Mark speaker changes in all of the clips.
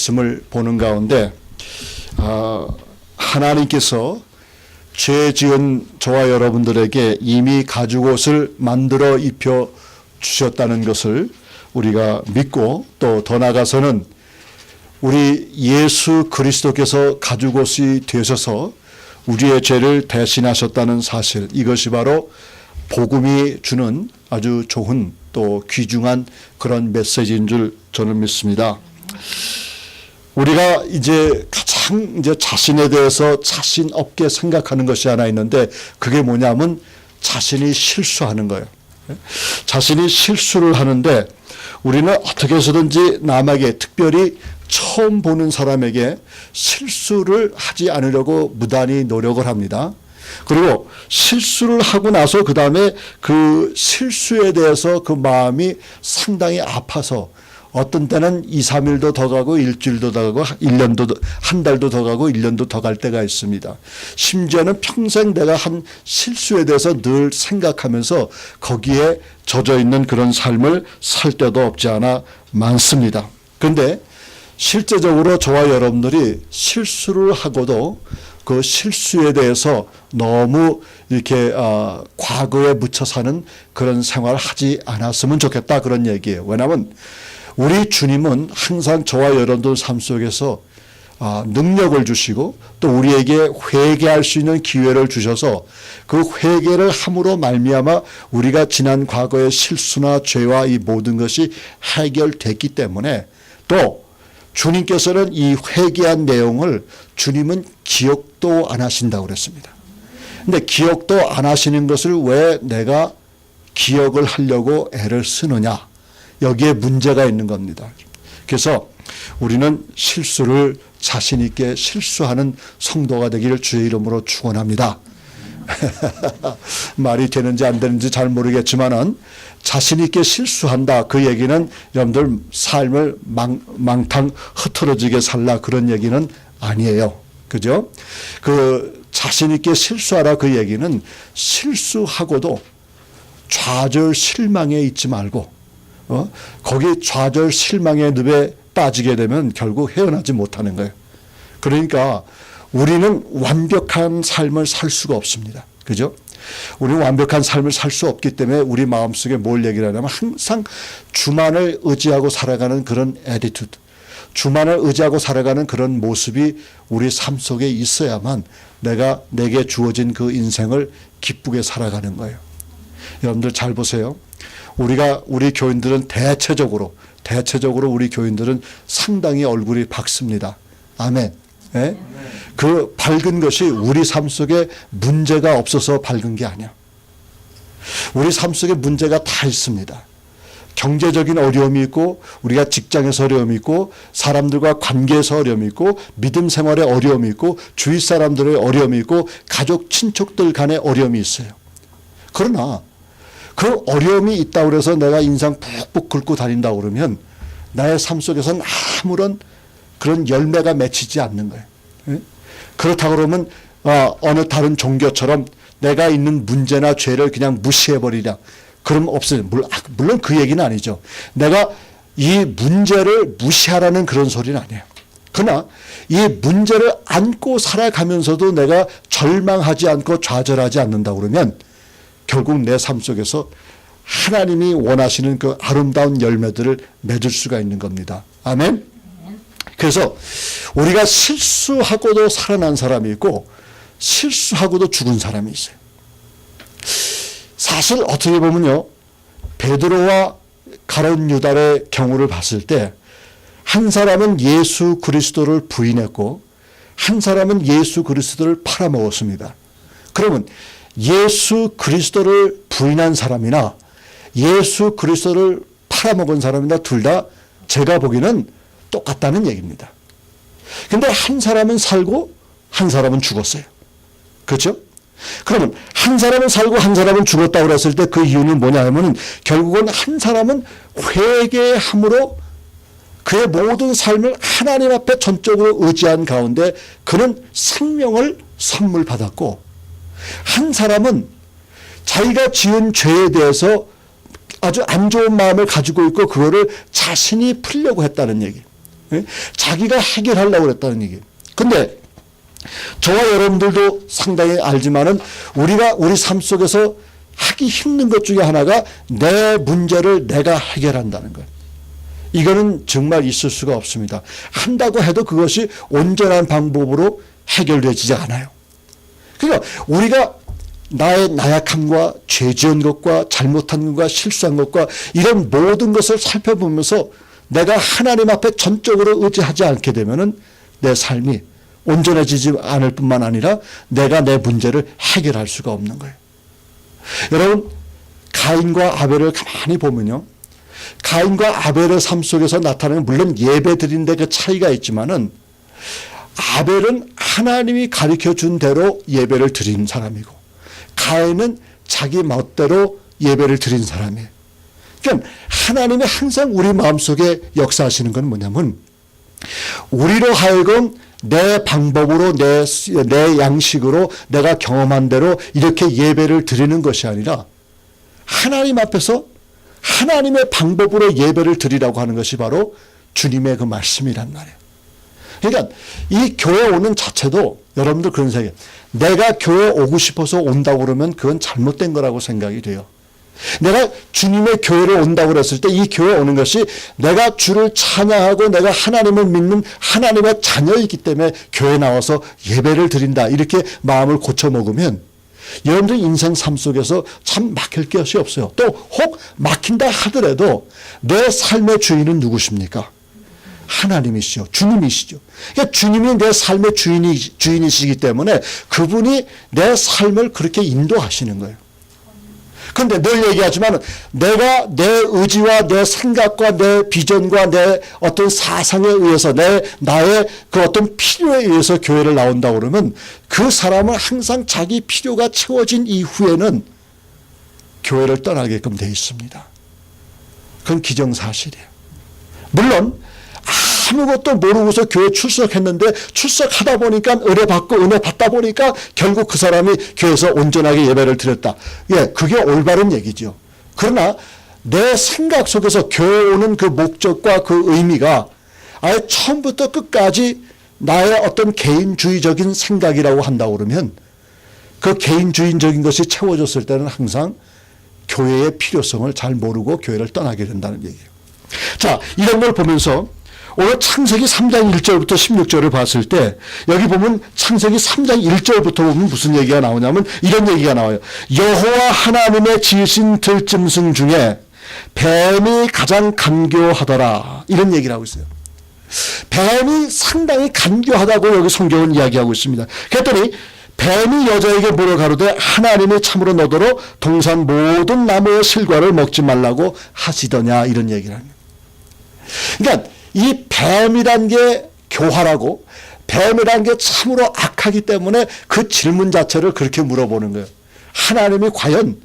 Speaker 1: 말씀을 보는 가운데 하나님께서 죄 지은 저와 여러분들에게 이미 가죽옷을 만들어 입혀 주셨다는 것을 우리가 믿고 또 더 나아가서는 우리 예수 그리스도께서 가죽옷이 되셔서 우리의 죄를 대신하셨다는 사실, 이것이 바로 복음이 주는 아주 좋은 또 귀중한 그런 메시지인 줄 저는 믿습니다. 우리가 이제 가장 자신에 대해서 자신 없게 생각하는 것이 하나 있는데, 그게 뭐냐면 자신이 실수하는 거예요. 자신이 실수를 하는데 우리는 어떻게 해서든지 남에게, 특별히 처음 보는 사람에게 실수를 하지 않으려고 무단히 노력을 합니다. 그리고 실수를 하고 나서 그 다음에 그 실수에 대해서 그 마음이 상당히 아파서 어떤 때는 2, 3일도 더 가고 일주일도 더 가고 1년도, 한 달도 더 가고 1년도 더 갈 때가 있습니다. 심지어는 평생 내가 한 실수에 대해서 늘 생각하면서 거기에 젖어 있는 그런 삶을 살 때도 없지 않아 많습니다. 그런데 실제적으로 저와 여러분들이 실수를 하고도 그 실수에 대해서 너무 이렇게 과거에 묻혀 사는 그런 생활을 하지 않았으면 좋겠다, 그런 얘기예요. 왜냐하면 우리 주님은 항상 저와 여러분들 삶 속에서 능력을 주시고 또 우리에게 회개할 수 있는 기회를 주셔서 그 회개를 함으로 말미암아 우리가 지난 과거의 실수나 죄와 이 모든 것이 해결됐기 때문에, 또 주님께서는 이 회개한 내용을 주님은 기억도 안 하신다고 그랬습니다. 근데 기억도 안 하시는 것을 왜 내가 기억을 하려고 애를 쓰느냐, 여기에 문제가 있는 겁니다. 그래서 우리는 실수를 자신 있게 실수하는 성도가 되기를 주의 이름으로 축원합니다. 말이 되는지 안 되는지 잘 모르겠지만은 자신 있게 실수한다, 그 얘기는 여러분들 삶을 망탕 흐트러지게 살라, 그런 얘기는 아니에요. 그죠? 그 자신 있게 실수하라, 그 얘기는 실수하고도 좌절 실망에 있지 말고 거기 좌절 실망의 늪에 빠지게 되면 결국 헤어나지 못하는 거예요. 그러니까 우리는 완벽한 삶을 살 수가 없습니다. 그죠? 우리는 완벽한 삶을 살 수 없기 때문에 우리 마음속에 뭘 얘기를 하냐면 항상 주만을 의지하고 살아가는 그런 애티튜드, 주만을 의지하고 살아가는 그런 모습이 우리 삶 속에 있어야만 내게 주어진 그 인생을 기쁘게 살아가는 거예요. 여러분들 잘 보세요. 우리 교인들은 대체적으로 우리 교인들은 상당히 얼굴이 밝습니다. 아멘. 네? 그 밝은 것이 우리 삶 속에 문제가 없어서 밝은 게 아니야. 우리 삶 속에 문제가 다 있습니다. 경제적인 어려움이 있고, 우리가 직장에서 어려움이 있고, 사람들과 관계에서 어려움이 있고, 믿음 생활에 어려움이 있고, 주위 사람들의 어려움이 있고, 가족 친척들 간의 어려움이 있어요. 그러나 그 어려움이 있다고 해서 내가 인상 푹푹 긁고 다닌다고 그러면 나의 삶 속에서는 아무런 그런 열매가 맺히지 않는 거예요. 그렇다고 그러면 어느 다른 종교처럼 내가 있는 문제나 죄를 그냥 무시해버리냐, 그럼 없어요. 물론 그 얘기는 아니죠. 내가 이 문제를 무시하라는 그런 소리는 아니에요. 그러나 이 문제를 안고 살아가면서도 내가 절망하지 않고 좌절하지 않는다고 그러면 결국 내 삶 속에서 하나님이 원하시는 그 아름다운 열매들을 맺을 수가 있는 겁니다. 아멘. 그래서 우리가 실수하고도 살아난 사람이 있고 실수하고도 죽은 사람이 있어요. 사실 어떻게 보면요, 베드로와 가룟 유다의 경우를 봤을 때 한 사람은 예수 그리스도를 부인했고 한 사람은 예수 그리스도를 팔아먹었습니다. 그러면 예수 그리스도를 부인한 사람이나 예수 그리스도를 팔아먹은 사람이나 둘 다 제가 보기에는 똑같다는 얘기입니다. 근데 한 사람은 살고 한 사람은 죽었어요. 그렇죠? 그러면 한 사람은 살고 한 사람은 죽었다고 그랬을 때 그 이유는 뭐냐 하면 결국은 한 사람은 회개함으로 그의 모든 삶을 하나님 앞에 전적으로 의지한 가운데 그는 생명을 선물 받았고, 한 사람은 자기가 지은 죄에 대해서 아주 안 좋은 마음을 가지고 있고 그거를 자신이 풀려고 했다는 얘기. 자기가 해결하려고 그랬다는 얘기예요. 근데 저와 여러분들도 상당히 알지만은 우리 삶 속에서 하기 힘든 것 중에 하나가 내 문제를 내가 해결한다는 거예요. 이거는 정말 있을 수가 없습니다. 한다고 해도 그것이 온전한 방법으로 해결되지 않아요. 그러니까 우리가 나의 나약함과 죄 지은 것과 잘못한 것과 실수한 것과 이런 모든 것을 살펴보면서 내가 하나님 앞에 전적으로 의지하지 않게 되면은 내 삶이 온전해지지 않을 뿐만 아니라 내가 내 문제를 해결할 수가 없는 거예요. 여러분, 가인과 아벨을 가만히 보면요, 가인과 아벨의 삶 속에서 나타나는, 물론 예배 드리는데 그 차이가 있지만은 아벨은 하나님이 가르쳐 준 대로 예배를 드린 사람이고 가인은 자기 멋대로 예배를 드린 사람이에요. 그러니까 하나님이 항상 우리 마음속에 역사하시는 건 뭐냐면 우리로 하여금 내 방법으로 내 양식으로 내가 경험한 대로 이렇게 예배를 드리는 것이 아니라 하나님 앞에서 하나님의 방법으로 예배를 드리라고 하는 것이 바로 주님의 그 말씀이란 말이에요. 그러니까 이 교회 오는 자체도 여러분들 그런 생각이에요. 내가 교회 오고 싶어서 온다고 그러면 그건 잘못된 거라고 생각이 돼요. 내가 주님의 교회를 온다고 그랬을 때 이 교회 오는 것이 내가 주를 찬양하고 내가 하나님을 믿는 하나님의 자녀이기 때문에 교회 나와서 예배를 드린다, 이렇게 마음을 고쳐먹으면 여러분들 인생 삶 속에서 참 막힐 것이 없어요. 또 혹 막힌다 하더라도 내 삶의 주인은 누구십니까? 하나님이시죠. 주님이시죠. 그러니까 주님이 내 삶의 주인이시기 때문에 그분이 내 삶을 그렇게 인도하시는 거예요. 그런데 늘 얘기하지만 내가 내 의지와 내 생각과 내 비전과 내 어떤 사상에 의해서 나의 그 어떤 필요에 의해서 교회를 나온다고 그러면 그 사람은 항상 자기 필요가 채워진 이후에는 교회를 떠나게끔 되어 있습니다. 그건 기정사실이에요. 물론 아무것도 모르고서 교회 출석했는데 출석하다 보니까 은혜 받고 은혜 받다 보니까 결국 그 사람이 교회에서 온전하게 예배를 드렸다. 예, 그게 올바른 얘기죠. 그러나 내 생각 속에서 교회 오는 그 목적과 그 의미가 아예 처음부터 끝까지 나의 어떤 개인주의적인 생각이라고 한다고 그러면 그 개인주의적인 것이 채워졌을 때는 항상 교회의 필요성을 잘 모르고 교회를 떠나게 된다는 얘기예요. 자, 이런 걸 보면서 오늘 창세기 3장 1절부터 16절을 봤을 때 여기 보면 창세기 3장 1절부터 보면 무슨 얘기가 나오냐면 이런 얘기가 나와요. 여호와 하나님의 지으신 들짐승 중에 뱀이 가장 간교하더라, 이런 얘기를 하고 있어요. 뱀이 상당히 간교하다고 여기 성경은 이야기하고 있습니다. 그랬더니 뱀이 여자에게 물어 가로되 하나님이 참으로 너더러 동산 모든 나무의 실과를 먹지 말라고 하시더냐, 이런 얘기를 합니다. 그러니까 이 뱀이란 게 교활하고 뱀이란 게 참으로 악하기 때문에 그 질문 자체를 그렇게 물어보는 거예요. 하나님이 과연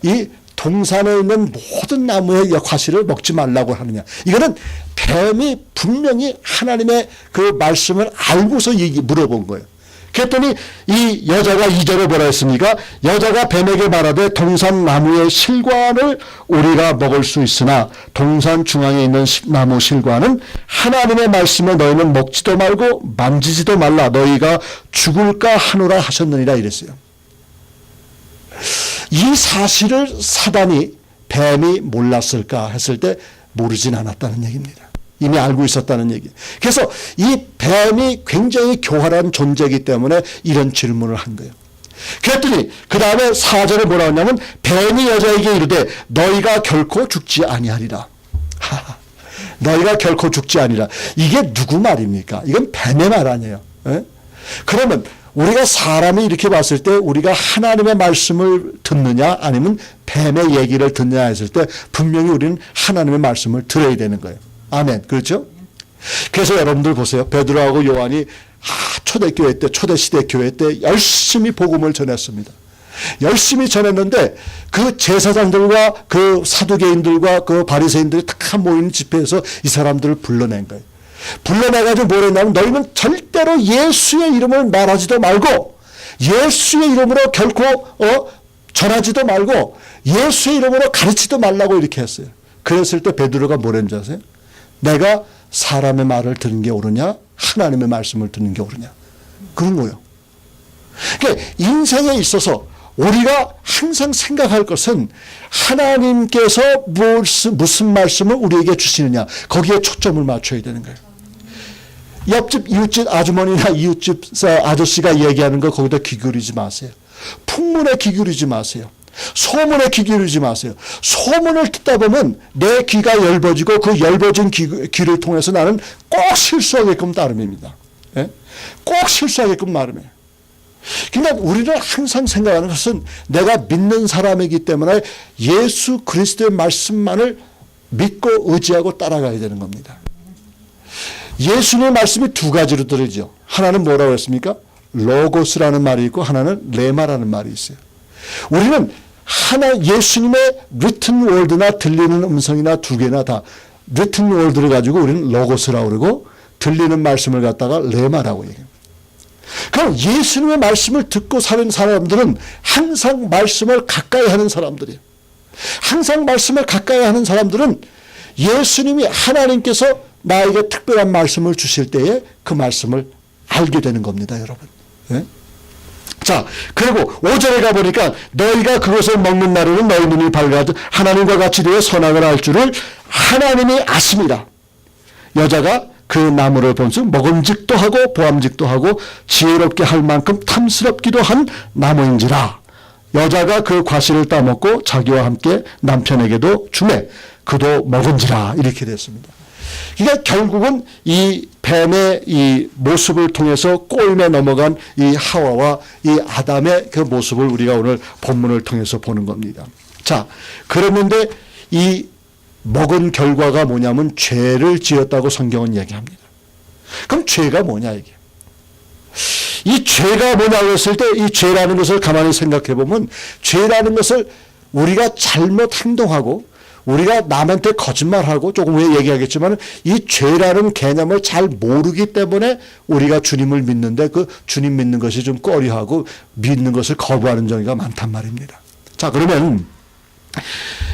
Speaker 1: 이 동산에 있는 모든 나무의 과실을 먹지 말라고 하느냐. 이거는 뱀이 분명히 하나님의 그 말씀을 알고서 물어본 거예요. 그랬더니 이 여자가 2절에 뭐라 했습니까? 여자가 뱀에게 말하되 동산 나무의 실과를 우리가 먹을 수 있으나 동산 중앙에 있는 나무 실과는 하나님의 말씀에 너희는 먹지도 말고 만지지도 말라, 너희가 죽을까 하노라 하셨느니라, 이랬어요. 이 사실을 사단이 뱀이 몰랐을까 했을 때 모르진 않았다는 얘기입니다. 이미 알고 있었다는 얘기. 그래서 이 뱀이 굉장히 교활한 존재이기 때문에 이런 질문을 한 거예요. 그랬더니 그 다음에 4절에 뭐라 하냐면 뱀이 여자에게 이르되 너희가 결코 죽지 아니하리라. 너희가 결코 죽지 아니라. 이게 누구 말입니까? 이건 뱀의 말 아니에요. 에? 그러면 우리가 사람이 이렇게 봤을 때 우리가 하나님의 말씀을 듣느냐 아니면 뱀의 얘기를 듣느냐 했을 때 분명히 우리는 하나님의 말씀을 들어야 되는 거예요. 아멘. 그렇죠? 그래서 여러분들 보세요. 베드로하고 요한이 초대교회 때, 초대시대 교회 때 열심히 복음을 전했습니다. 열심히 전했는데 그 제사장들과 그 사두개인들과 그 바리새인들이 다 모인 집회에서 이 사람들을 불러낸 거예요. 불러내가지고 뭘 했냐면 너희는 절대로 예수의 이름을 말하지도 말고 예수의 이름으로 결코 전하지도 말고 예수의 이름으로 가르치지도 말라고 이렇게 했어요. 그랬을 때 베드로가 뭐랬는지 아세요? 내가 사람의 말을 듣는 게 옳으냐, 하나님의 말씀을 듣는 게 옳으냐, 그런 거예요. 그러니까 인생에 있어서 우리가 항상 생각할 것은 하나님께서 무슨 말씀을 우리에게 주시느냐, 거기에 초점을 맞춰야 되는 거예요. 옆집 이웃집 아주머니나 이웃집 아저씨가 얘기하는 거 거기다 귀 기울이지 마세요. 풍문에 귀 기울이지 마세요. 소문에 귀 기울이지 마세요. 소문을 듣다 보면 내 귀가 엷어지고 그 엷어진 귀를 통해서 나는 꼭 실수하게끔 따름입니다. 예? 꼭 실수하게끔 마름이에요. 그러니까 우리는 항상 생각하는 것은 내가 믿는 사람이기 때문에 예수 그리스도의 말씀만을 믿고 의지하고 따라가야 되는 겁니다. 예수님의 말씀이 두 가지로 들리죠. 하나는 뭐라고 했습니까? 로고스라는 말이 있고 하나는 레마라는 말이 있어요. 우리는 예수님의 written word나 들리는 음성이나 두 개나 다 written word를 가지고 우리는 로고스라고 그러고 들리는 말씀을 갖다가 레마라고 얘기합니다. 그럼 예수님의 말씀을 듣고 사는 사람들은 항상 말씀을 가까이 하는 사람들이에요. 항상 말씀을 가까이 하는 사람들은 예수님이 하나님께서 나에게 특별한 말씀을 주실 때에 그 말씀을 알게 되는 겁니다, 여러분. 예? 자, 그리고 5절에 가보니까 너희가 그것을 먹는 날에는 너희 눈이 밝아져 하나님과 같이 되어 선악을 알 줄을 하나님이 아심이라. 여자가 그 나무를 본즉 먹음직도 하고 보암직도 하고 지혜롭게 할 만큼 탐스럽기도 한 나무인지라. 여자가 그 과실을 따먹고 자기와 함께 남편에게도 주매 그도 먹은지라. 이렇게 됐습니다. 그러니까 결국은 이 뱀의 이 모습을 통해서 꼬임에 넘어간 이 하와와 이 아담의 그 모습을 우리가 오늘 본문을 통해서 보는 겁니다. 자, 그랬는데 이 먹은 결과가 뭐냐면 죄를 지었다고 성경은 얘기합니다. 그럼 죄가 뭐냐 이게? 이 죄가 뭐냐고 했을 때 이 죄라는 것을 가만히 생각해 보면 죄라는 것을 우리가 잘못 행동하고 우리가 남한테 거짓말하고 조금 후에 얘기하겠지만 이 죄라는 개념을 잘 모르기 때문에 우리가 주님을 믿는데 그 주님 믿는 것이 좀 꺼려하고 믿는 것을 거부하는 경우가 많단 말입니다. 자, 그러면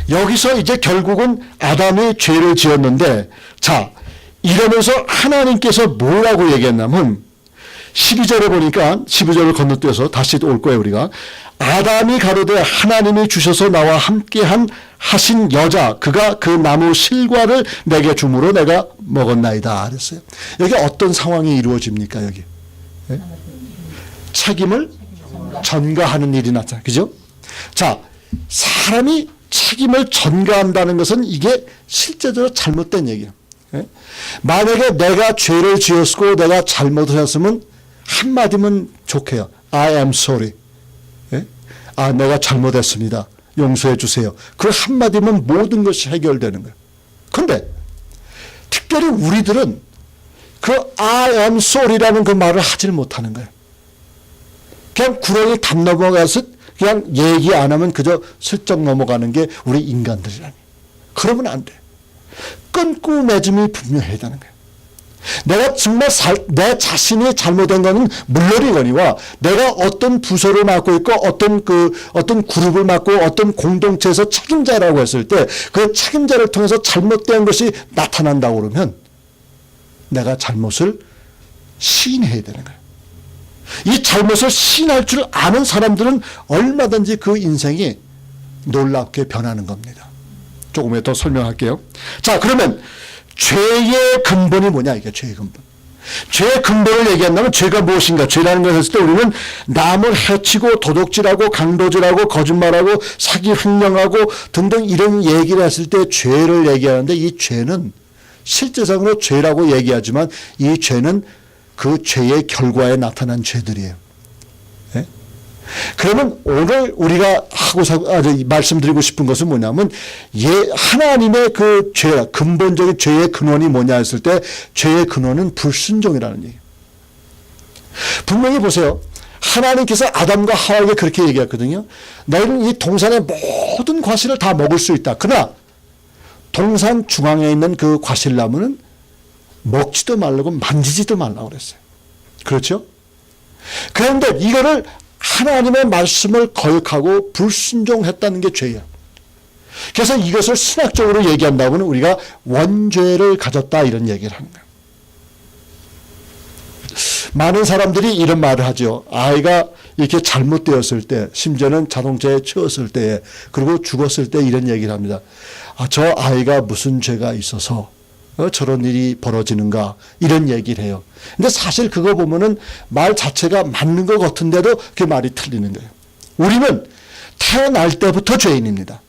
Speaker 1: 여기서 이제 결국은 아담이 죄를 지었는데 자, 이러면서 하나님께서 뭐라고 얘기했냐면 12절에 보니까 12절을 건너뛰어서 다시 올 거예요. 우리가 아담이 가로되 하나님이 주셔서 나와 함께한 하신 여자 그가 그 나무 실과를 내게 주므로 내가 먹었나이다 그랬어요. 여기 어떤 상황이 이루어집니까? 여기 네? 책임을 전가하는 일이 나타나. 그죠? 자, 사람이 책임을 전가한다는 것은 이게 실제적으로 잘못된 얘기예요. 네? 만약에 내가 죄를 지었고 내가 잘못을 했으면 한마디면 좋게요. I am sorry. 예? 아, 내가 잘못했습니다. 용서해 주세요. 그 한마디면 모든 것이 해결되는 거예요. 그런데 특별히 우리들은 그 I am sorry라는 그 말을 하질 못하는 거예요. 그냥 구렁이 담 넘어가서 그냥 얘기 안 하면 그저 슬쩍 넘어가는 게 우리 인간들이라니. 그러면 안 돼. 끊고 맺음이 분명해야 되는 거예요. 내가 정말 내 자신이 잘못된 것은 물론이거니와 내가 어떤 부서를 맡고 있고 어떤 그룹을 맡고 어떤 공동체에서 책임자라고 했을 때 그 책임자를 통해서 잘못된 것이 나타난다고 그러면 내가 잘못을 시인해야 되는 거예요. 이 잘못을 시인할 줄 아는 사람들은 얼마든지 그 인생이 놀랍게 변하는 겁니다. 조금 더 설명할게요. 자, 그러면 죄의 근본이 뭐냐 이게 죄의 근본. 죄의 근본을 얘기한다면 죄가 무엇인가? 죄라는 것을 했을 때 우리는 남을 해치고 도둑질하고 강도질하고 거짓말하고 사기 횡령하고 등등 이런 얘기를 했을 때 죄를 얘기하는데 이 죄는 실제적으로 죄라고 얘기하지만 이 죄는 그 죄의 결과에 나타난 죄들이에요. 네? 그러면 오늘 우리가 말씀드리고 싶은 것은 뭐냐면 하나님의 그 죄, 근본적인 죄의 근원이 뭐냐 했을 때 죄의 근원은 불순종이라는 얘기예요. 분명히 보세요. 하나님께서 아담과 하와에게 그렇게 얘기했거든요. 너희는 이 동산의 모든 과실을 다 먹을 수 있다. 그러나 동산 중앙에 있는 그 과실나무는 먹지도 말라고 만지지도 말라고 그랬어요. 그렇죠? 그런데 이거를 하나님의 말씀을 거역하고 불순종했다는 게 죄예요. 그래서 이것을 신학적으로 얘기한다고는 우리가 원죄를 가졌다 이런 얘기를 하는 거예요. 많은 사람들이 이런 말을 하죠. 아이가 이렇게 잘못되었을 때, 심지어는 자동차에 치였을 때, 그리고 죽었을 때 이런 얘기를 합니다. 저 아이가 무슨 죄가 있어서 저런 일이 벌어지는가 이런 얘기를 해요. 근데 사실 그거 보면은 말 자체가 맞는 것 같은데도 그 말이 틀리는 거예요. 우리는 태어날 때부터 죄인입니다.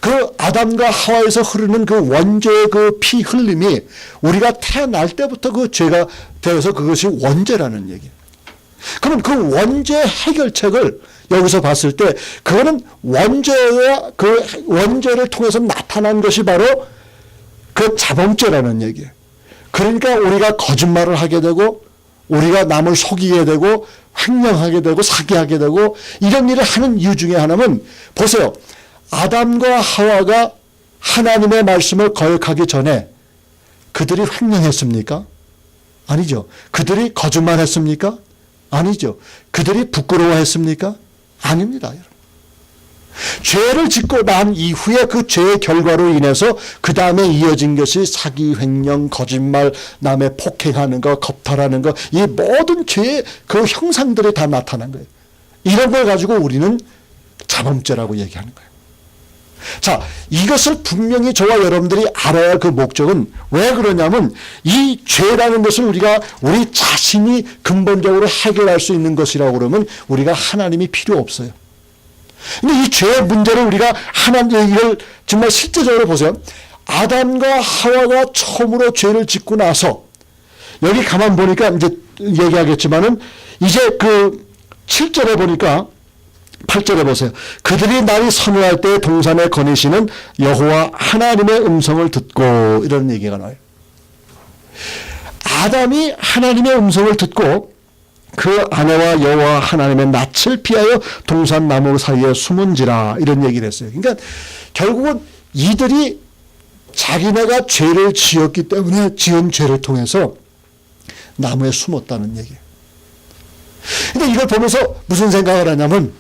Speaker 1: 그 아담과 하와에서 흐르는 그 원죄의 그 피 흘림이 우리가 태어날 때부터 그 죄가 되어서 그것이 원죄라는 얘기예요. 그럼 그 원죄 해결책을 여기서 봤을 때 그거는 원죄와 그 원죄를 통해서 나타난 것이 바로 그 자범죄라는 얘기예요. 그러니까 우리가 거짓말을 하게 되고 우리가 남을 속이게 되고 횡령하게 되고 사기하게 되고 이런 일을 하는 이유 중에 하나는 보세요. 아담과 하와가 하나님의 말씀을 거역하기 전에 그들이 횡령했습니까? 아니죠. 그들이 거짓말했습니까? 아니죠. 그들이 부끄러워했습니까? 아닙니다. 여러분. 죄를 짓고 난 이후에 그 죄의 결과로 인해서 그 다음에 이어진 것이 사기, 횡령, 거짓말, 남의 폭행하는 거, 겁탈하는 거, 이 모든 죄의 그 형상들이 다 나타난 거예요. 이런 걸 가지고 우리는 자범죄라고 얘기하는 거예요. 자, 이것을 분명히 저와 여러분들이 알아야 할 그 목적은 왜 그러냐면 이 죄라는 것을 우리가 우리 자신이 근본적으로 해결할 수 있는 것이라고 그러면 우리가 하나님이 필요 없어요. 근데 이 죄의 문제를 우리가 하나님 이걸 정말 실제적으로 보세요. 아담과 하와가 처음으로 죄를 짓고 나서 여기 가만 보니까 이제 얘기하겠지만은 이제 그 7절에 보니까 8절에 보세요. 그들이 날이 서늘할 때 동산에 거니시는 여호와 하나님의 음성을 듣고 이런 얘기가 나와요. 아담이 하나님의 음성을 듣고 그 아내와 여호와 하나님의 낯을 피하여 동산 나무 사이에 숨은지라 이런 얘기를 했어요. 그러니까 결국은 이들이 자기네가 죄를 지었기 때문에 지은 죄를 통해서 나무에 숨었다는 얘기예요. 근데 이걸 보면서 무슨 생각을 하냐면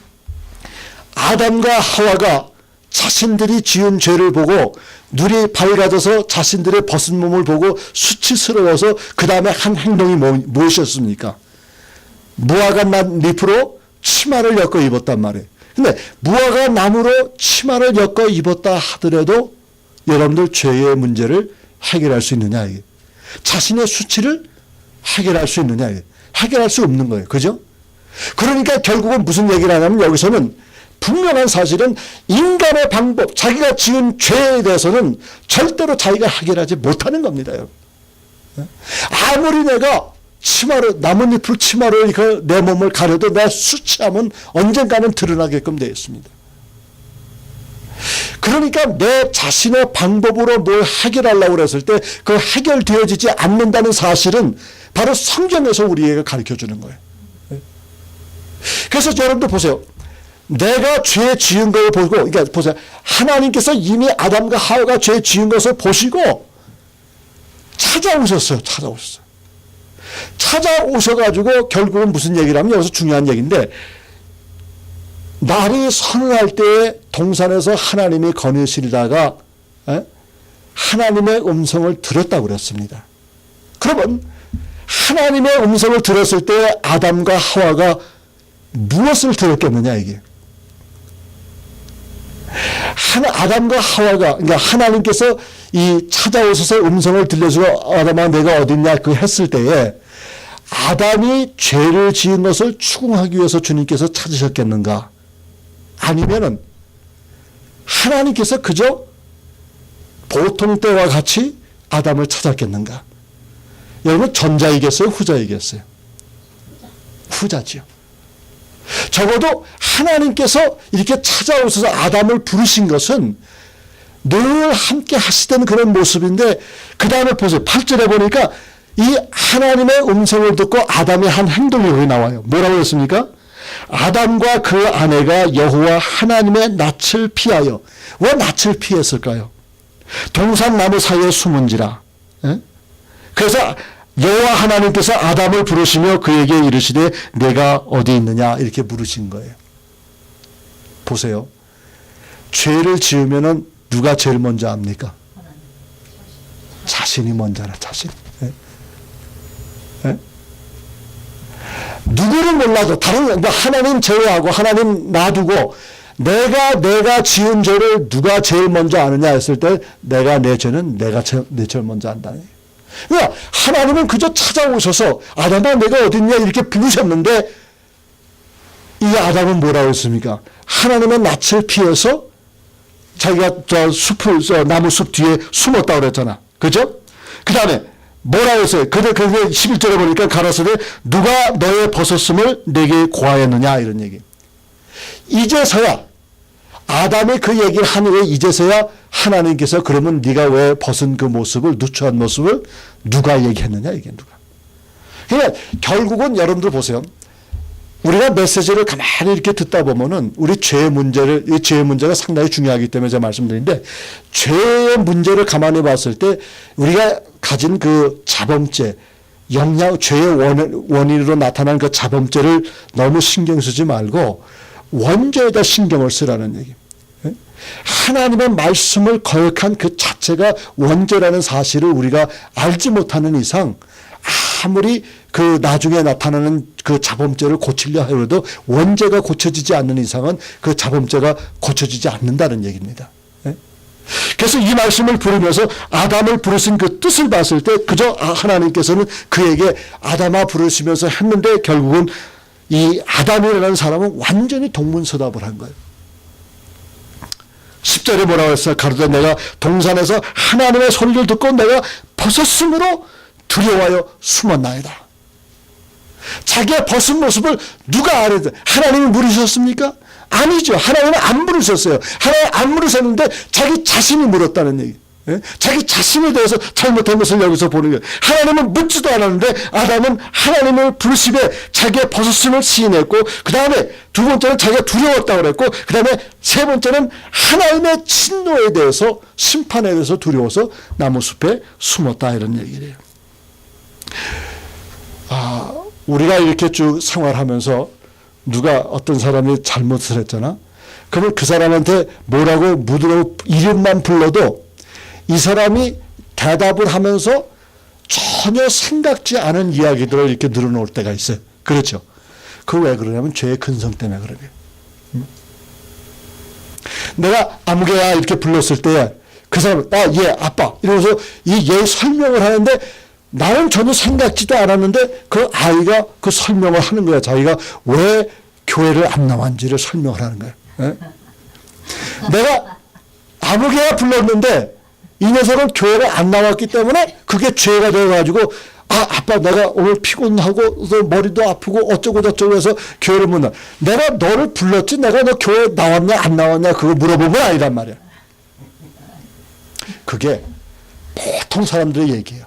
Speaker 1: 아담과 하와가 자신들이 지은 죄를 보고 눈이 밝아져서 자신들의 벗은 몸을 보고 수치스러워서 그 다음에 한 행동이 무엇이었습니까? 무화과 잎으로 치마를 엮어 입었단 말이에요. 근데 무화과 나무로 치마를 엮어 입었다 하더라도 여러분들 죄의 문제를 해결할 수 있느냐 이게. 자신의 수치를 해결할 수 있느냐 이게. 해결할 수 없는 거예요. 그죠? 그러니까 결국은 무슨 얘기를 하냐면 여기서는 분명한 사실은 인간의 방법, 자기가 지은 죄에 대해서는 절대로 자기가 해결하지 못하는 겁니다. 여러분. 아무리 내가 치마를, 나뭇잎을 치마를 내 몸을 가려도 내 수치함은 언젠가는 드러나게끔 되어 있습니다. 그러니까 내 자신의 방법으로 뭘 해결하려고 했을 때 그 해결되어지지 않는다는 사실은 바로 성경에서 우리에게 가르쳐 주는 거예요. 그래서 여러분들 보세요. 내가 죄 지은 걸 보고, 그러니까 보세요. 하나님께서 이미 아담과 하와가 죄 지은 것을 보시고 찾아오셨어요. 찾아오셔가지고 결국은 무슨 얘기를 하면 여기서 중요한 얘기인데 날이 서늘할 때에 동산에서 하나님이 거느시다가 하나님의 음성을 들었다고 그랬습니다. 그러면 하나님의 음성을 들었을 때 아담과 하와가 무엇을 들었겠느냐 이게. 아담과 하와가 그러니까 하나님께서 이 찾아오셔서 음성을 들려주고 아담아 내가 어딨냐 그 했을 때에 아담이 죄를 지은 것을 추궁하기 위해서 주님께서 찾으셨겠는가? 아니면은 하나님께서 그저 보통 때와 같이 아담을 찾았겠는가? 여러분 전자이겠어요? 후자이겠어요? 후자지요. 적어도 하나님께서 이렇게 찾아오셔서 아담을 부르신 것은 늘 함께 하시던 그런 모습인데 그 다음에 보세요. 8절에 보니까 이 하나님의 음성을 듣고 아담이 한 행동이 여기 나와요. 뭐라고 했습니까? 아담과 그 아내가 여호와 하나님의 낯을 피하여. 왜 낯을 피했을까요? 동산 나무 사이에 숨은지라. 그래서 여호와 하나님께서 아담을 부르시며 그에게 이르시되 내가 어디 있느냐 이렇게 물으신 거예요. 보세요. 죄를 지으면은 누가 제일 먼저 압니까? 자신이 먼저라, 자신. 예? 예? 누구를 몰라도 다른 하나님 제외하고 하나님 놔두고 내가 지은 죄를 누가 제일 먼저 아느냐 했을 때 내가 내 죄는 내가 제일 먼저 안다는 거예요. 그러니까 하나님은 그저 찾아오셔서 아담아 내가 어딨냐 이렇게 부르셨는데 이 아담은 뭐라고 했습니까? 하나님의 낯을 피해서 자기가 나무 숲 뒤에 숨었다고 그랬잖아. 그죠? 그 다음에 뭐라고 했어요? 그게 11절에 보니까 가라사대 누가 너의 벗었음을 내게 고하였느냐 이런 얘기. 이제서야 아담이 그 얘기를 한 후에 이제서야 하나님께서 그러면 네가 왜 벗은 그 모습을 누추한 모습을 누가 얘기했느냐 이게 누가. 그러니까 결국은 여러분들 보세요. 우리가 메시지를 가만히 이렇게 듣다 보면은 우리 죄의 문제가 상당히 중요하기 때문에 제가 말씀드리는데 죄의 문제를 가만히 봤을 때 우리가 가진 그 자범죄, 죄의 원인으로 나타난 그 자범죄를 너무 신경 쓰지 말고 원죄에다 신경을 쓰라는 얘기. 하나님의 말씀을 거역한 그 자체가 원죄라는 사실을 우리가 알지 못하는 이상 아무리 그 나중에 나타나는 그 자범죄를 고치려 하여도 원죄가 고쳐지지 않는 이상은 그 자범죄가 고쳐지지 않는다는 얘기입니다. 그래서 이 말씀을 부르면서 아담을 부르신 그 뜻을 봤을 때 그저 하나님께서는 그에게 아담아 부르시면서 했는데 결국은 이 아담이라는 사람은 완전히 동문서답을 한 거예요. 10절에 뭐라고 했어요? 가로되 내가 동산에서 하나님의 소리를 듣고 내가 벗었으므로 두려워하여 숨었나이다. 자기의 벗은 모습을 누가 알아야 하나님이 물으셨습니까? 아니죠. 하나님은 안 물으셨어요. 하나님 안 물으셨는데 자기 자신이 물었다는 얘기. 자기 자신에 대해서 잘못한 것을 여기서 보는 거예요. 하나님은 묻지도 않았는데 아담은 하나님을 부르시되 자기의 벗었음을 시인했고 그 다음에 두 번째는 자기가 두려웠다고 그랬고 그 다음에 세 번째는 하나님의 진노에 대해서 심판에 대해서 두려워서 나무숲에 숨었다 이런 얘기를 해요. 우리가 이렇게 쭉 생활하면서 누가 어떤 사람이 잘못을 했잖아. 그러면 그 사람한테 뭐라고 묻으라고 이름만 불러도 이 사람이 대답을 하면서 전혀 생각지 않은 이야기들을 이렇게 늘어놓을 때가 있어요. 그렇죠. 그거 왜 그러냐면 죄의 근성 때문에 그래요. 내가 아무개야 이렇게 불렀을 때 그 사람 얘 아빠 이러면서 얘 설명을 하는데 나는 전혀 생각지도 않았는데 그 아이가 그 설명을 하는 거야. 자기가 왜 교회를 안 나왔는지를 설명을 하는 거야. 내가 아무개야 불렀는데 이 녀석은 교회를 안 나왔기 때문에 그게 죄가 되어가지고 아빠 내가 오늘 피곤하고 머리도 아프고 어쩌고 저쩌고 해서 교회를 못 나와. 내가 너를 불렀지 내가 너 교회 나왔냐 안 나왔냐 그거 물어본 건 아니란 말이야. 그게 보통 사람들의 얘기예요.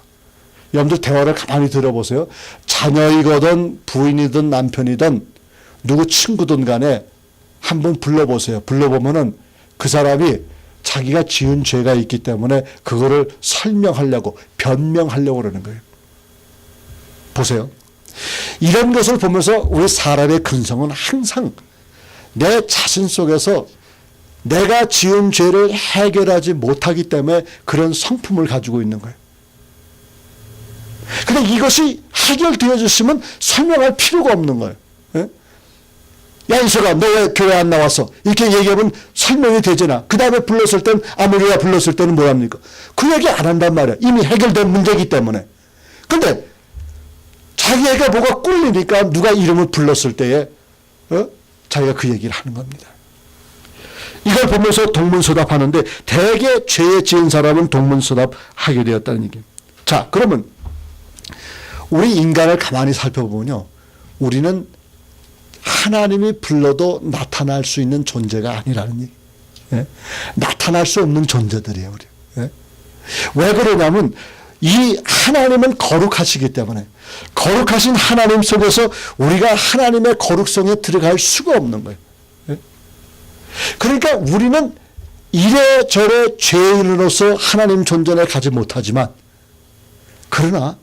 Speaker 1: 여러분들 대화를 가만히 들어보세요. 자녀이거든 부인이든 남편이든 누구 친구든 간에 한번 불러보세요. 불러보면은 그 사람이 자기가 지은 죄가 있기 때문에 그거를 설명하려고 변명하려고 그러는 거예요. 보세요. 이런 것을 보면서 우리 사람의 근성은 항상 내 자신 속에서 내가 지은 죄를 해결하지 못하기 때문에 그런 성품을 가지고 있는 거예요. 근데 이것이 해결되어 줬으면 설명할 필요가 없는 거예요. 야 이서가 너 왜 교회 안 나왔어? 이렇게 얘기하면 설명이 되잖아. 그 다음에 불렀을 땐 아무리가 불렀을 때는 뭐합니까? 그 얘기 안 한단 말이야. 이미 해결된 문제이기 때문에. 근데 자기에게 뭐가 꿀리니까 누가 이름을 불렀을 때에 자기가 그 얘기를 하는 겁니다. 이걸 보면서 동문서답하는데 대개 죄에 지은 사람은 동문서답하게 되었다는 얘기예요. 자 그러면 우리 인간을 가만히 살펴보면요. 우리는 하나님이 불러도 나타날 수 있는 존재가 아니라는 얘기. 나타날 수 없는 존재들이에요. 우리. 왜 그러냐면 이 하나님은 거룩하시기 때문에 거룩하신 하나님 속에서 우리가 하나님의 거룩성에 들어갈 수가 없는 거예요. 그러니까 우리는 이래저래 죄인으로서 하나님 존재를 가지 못하지만 그러나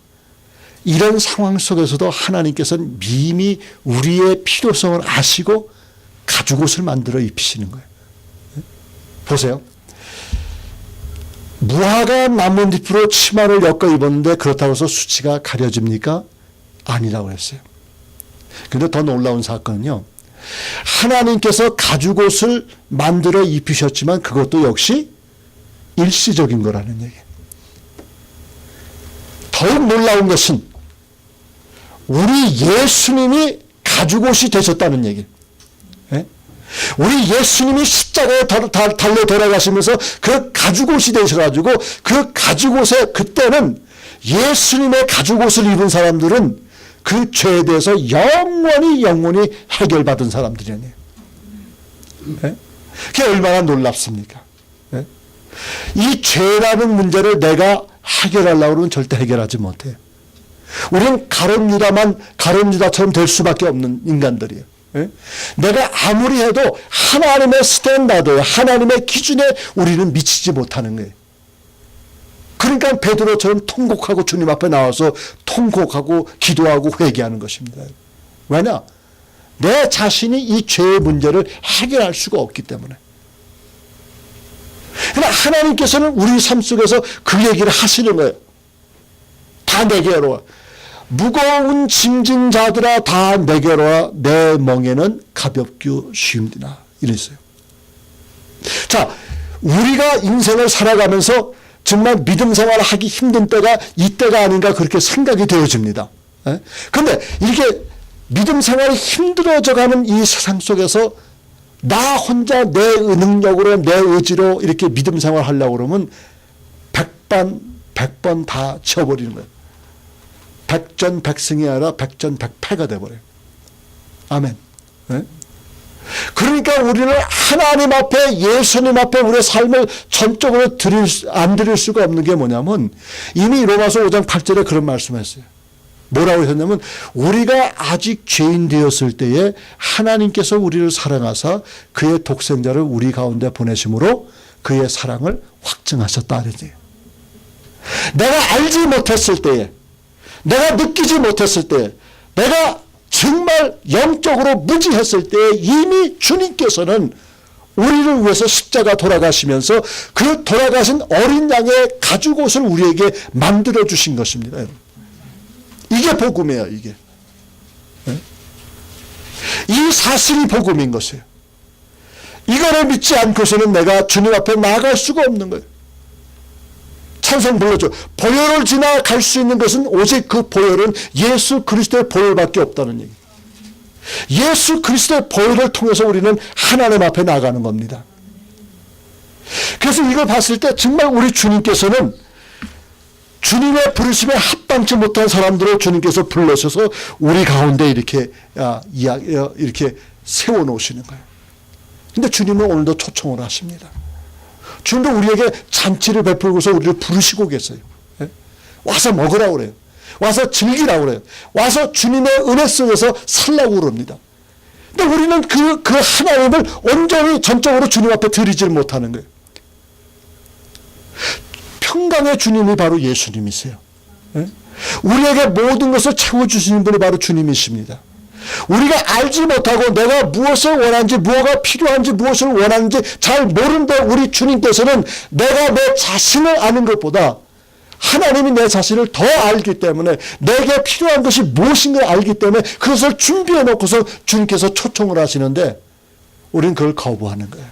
Speaker 1: 이런 상황 속에서도 하나님께서는 이미 우리의 필요성을 아시고 가죽옷을 만들어 입히시는 거예요. 보세요. 무화과 나뭇잎으로 치마를 엮어 입었는데 그렇다고 해서 수치가 가려집니까? 아니라고 했어요. 그런데 더 놀라운 사건은요, 하나님께서 가죽옷을 만들어 입히셨지만 그것도 역시 일시적인 거라는 얘기예요. 더욱 놀라운 것은 우리 예수님이 가죽옷이 되셨다는 얘기예요. 우리 예수님이 십자가에 달려 돌아가시면서 그 가죽옷이 되셔가지고 그 가죽옷에, 그때는 예수님의 가죽옷을 입은 사람들은 그 죄에 대해서 영원히 해결받은 사람들이에요. 그게 얼마나 놀랍습니까? 이 죄라는 문제를 내가 해결하려고 그러면 절대 해결하지 못해요. 우리는 가룟유다처럼 될 수밖에 없는 인간들이에요. 내가 아무리 해도 하나님의 스탠다드, 하나님의 기준에 우리는 미치지 못하는 거예요. 그러니까 베드로처럼 통곡하고 주님 앞에 나와서 통곡하고 기도하고 회개하는 것입니다. 왜냐? 내 자신이 이 죄의 문제를 해결할 수가 없기 때문에. 그러나 하나님께서는 우리 삶 속에서 그 얘기를 하시는 거예요. 다 내게로 와. 무거운 짐진 자들아 다 내게로 와. 내 멍에는 가볍게 쉬움이나. 이랬어요. 자, 우리가 인생을 살아가면서 정말 믿음 생활을 하기 힘든 때가 이때가 아닌가 그렇게 생각이 되어집니다. 그런데 이게 믿음 생활이 힘들어져가는 이 세상 속에서 나 혼자 내 능력으로 내 의지로 이렇게 믿음 생활을 하려고 그러면 100번 다 지워버리는 거예요. 백전백승이 아니라 백전백패가 돼버려요. 아멘. 그러니까 우리는 하나님 앞에, 예수님 앞에 우리의 삶을 전적으로 안 드릴 수가 없는 게 뭐냐면, 이미 로마서 5장 8절에 그런 말씀했어요. 뭐라고 하셨냐면, 우리가 아직 죄인 되었을 때에 하나님께서 우리를 사랑하사 그의 독생자를 우리 가운데 보내심으로 그의 사랑을 확증하셨다 그랬어요. 내가 알지 못했을 때에, 내가 느끼지 못했을 때에, 내가 정말 영적으로 무지했을 때 이미 주님께서는 우리를 위해서 십자가 돌아가시면서 그 돌아가신 어린 양의 가죽옷을 우리에게 만들어 주신 것입니다. 이게 복음이에요. 이게. 이 사실이 복음인 것이에요. 이거를 믿지 않고서는 내가 주님 앞에 나아갈 수가 없는 거예요. 찬송 불러줘. 보혈을 지나갈 수 있는 것은 오직 그 보혈은 예수 그리스도의 보혈밖에 없다는 얘기. 예수 그리스도의 보혈을 통해서 우리는 하나님 앞에 나가는 겁니다. 그래서 이걸 봤을 때 정말 우리 주님께서는 주님의 부르심에 합당치 못한 사람들을 주님께서 불러셔서 우리 가운데 이렇게 세워놓으시는 거예요. 근데 주님은 오늘도 초청을 하십니다. 주님도 우리에게 잔치를 베풀고서 우리를 부르시고 계세요. 와서 먹으라고 그래요. 와서 즐기라고 그래요. 와서 주님의 은혜 속에서 살라고 그럽니다. 근데 우리는 그 하나님을 온전히 전적으로 주님 앞에 드리질 못하는 거예요. 평강의 주님이 바로 예수님이세요. 우리에게 모든 것을 채워주시는 분이 바로 주님이십니다. 우리가 알지 못하고 내가 무엇을 원하는지, 무엇가 필요한지, 무엇을 원하는지 잘 모르는데 우리 주님께서는 내가 내 자신을 아는 것보다 하나님이 내 자신을 더 알기 때문에 내게 필요한 것이 무엇인가 알기 때문에 그것을 준비해 놓고서 주님께서 초청을 하시는데 우리는 그걸 거부하는 거예요.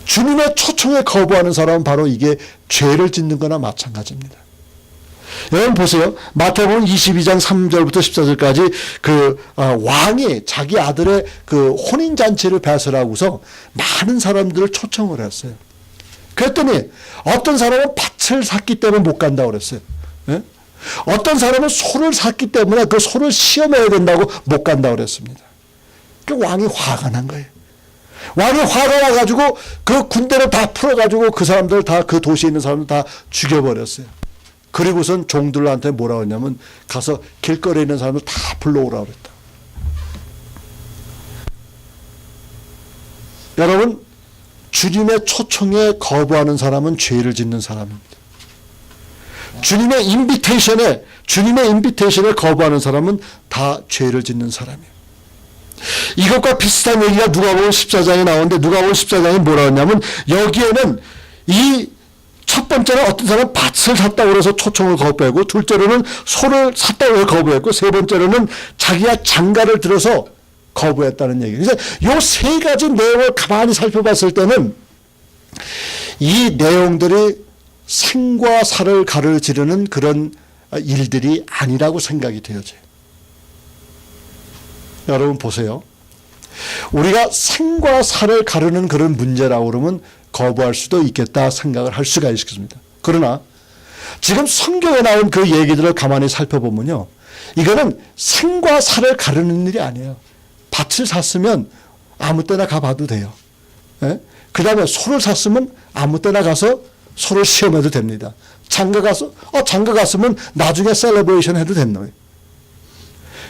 Speaker 1: 주님의 초청에 거부하는 사람은 바로 이게 죄를 짓는 거나 마찬가지입니다. 여러분 보세요. 마태복음 22장 3절부터 14절까지 왕이 자기 아들의 그 혼인잔치를 배설하고서 많은 사람들을 초청을 했어요. 그랬더니 어떤 사람은 밭을 샀기 때문에 못 간다고 그랬어요. 어떤 사람은 소를 샀기 때문에 그 소를 시험해야 된다고 못 간다고 그랬습니다. 그 왕이 화가 난 거예요. 왕이 화가 나가지고 그 군대를 다 풀어가지고 그 사람들 다, 그 도시에 있는 사람들 다 죽여버렸어요. 그리고선 종들한테 뭐라고 했냐면 가서 길거리에 있는 사람들 다 불러오라고 그랬다. 여러분, 주님의 초청에 거부하는 사람은 죄를 짓는 사람입니다. 주님의 인비테이션에 거부하는 사람은 다 죄를 짓는 사람이에요. 이것과 비슷한 얘기가 누가복음 14장에 나오는데 누가복음 14장에 뭐라고 했냐면 여기에는 이 첫 번째는 어떤 사람은 밭을 샀다고 그래서 초청을 거부하고, 둘째로는 소를 샀다고 해서 거부했고, 세 번째로는 자기가 장가를 들어서 거부했다는 얘기예요. 그래서 이 세 가지 내용을 가만히 살펴봤을 때는 이 내용들이 생과 사를 가르치려는 그런 일들이 아니라고 생각이 되어져요. 여러분 보세요. 우리가 생과 사를 가르는 그런 문제라고 그러면 거부할 수도 있겠다 생각을 할 수가 있겠습니다. 그러나 지금 성경에 나온 그 얘기들을 가만히 살펴보면요, 이거는 생과 사를 가르는 일이 아니에요. 밭을 샀으면 아무 때나 가봐도 돼요. 예? 그 다음에 소를 샀으면 아무 때나 가서 소를 시험해도 됩니다. 장가 갔으면 나중에 셀러브레이션 해도 된다.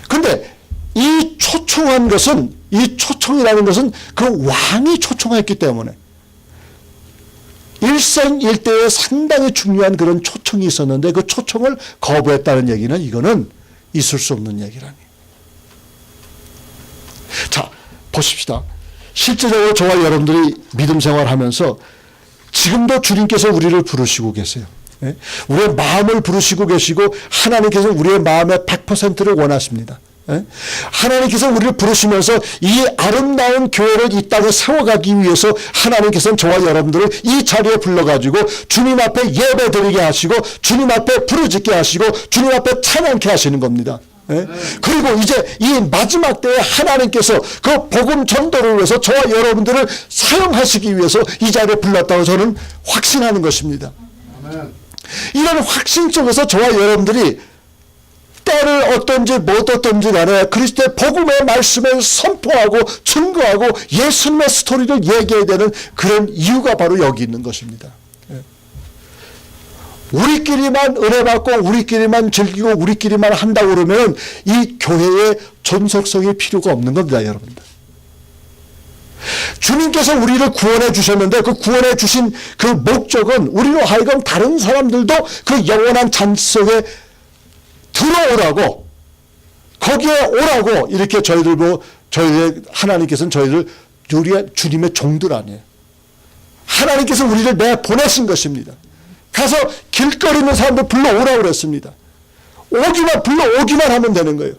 Speaker 1: 근데 이 초청한 것은, 이 초청이라는 것은 그 왕이 초청했기 때문에 일생일대에 상당히 중요한 그런 초청이 있었는데 그 초청을 거부했다는 얘기는 이거는 있을 수 없는 얘기라니. 자, 보십시다. 실제적으로 저와 여러분들이 믿음 생활하면서 지금도 주님께서 우리를 부르시고 계세요. 우리의 마음을 부르시고 계시고 하나님께서 우리의 마음의 100%를 원하십니다. 하나님께서 우리를 부르시면서 이 아름다운 교회를 이 땅에 세워가기 위해서 하나님께서는 저와 여러분들을 이 자리에 불러가지고 주님 앞에 예배 드리게 하시고 주님 앞에 부르짖게 하시고 주님 앞에 찬양케 하시는 겁니다. 그리고 이제 이 마지막 때에 하나님께서 그 복음 전도를 위해서 저와 여러분들을 사용하시기 위해서 이 자리에 불렀다고 저는 확신하는 것입니다. 이런 확신 속에서 저와 여러분들이 때를 어떤지 못 어떤지 간에 그리스도의 복음의 말씀을 선포하고 증거하고 예수님의 스토리를 얘기해야 되는 그런 이유가 바로 여기 있는 것입니다. 우리끼리만 은혜 받고 우리끼리만 즐기고 우리끼리만 한다고 그러면 이 교회의 존속성이 필요가 없는 겁니다, 여러분들. 주님께서 우리를 구원해 주셨는데 그 구원해 주신 그 목적은 우리로 하여금 다른 사람들도 그 영원한 잔치 속에 들어오라고, 거기에 오라고 이렇게 저희들 하나님께서는 저희들 우리가 주님의 종들 아니에요. 하나님께서 우리를 내보내신 것입니다. 가서 길거리 있는 사람들 불러오라고 그랬습니다. 불러오기만 하면 되는 거예요.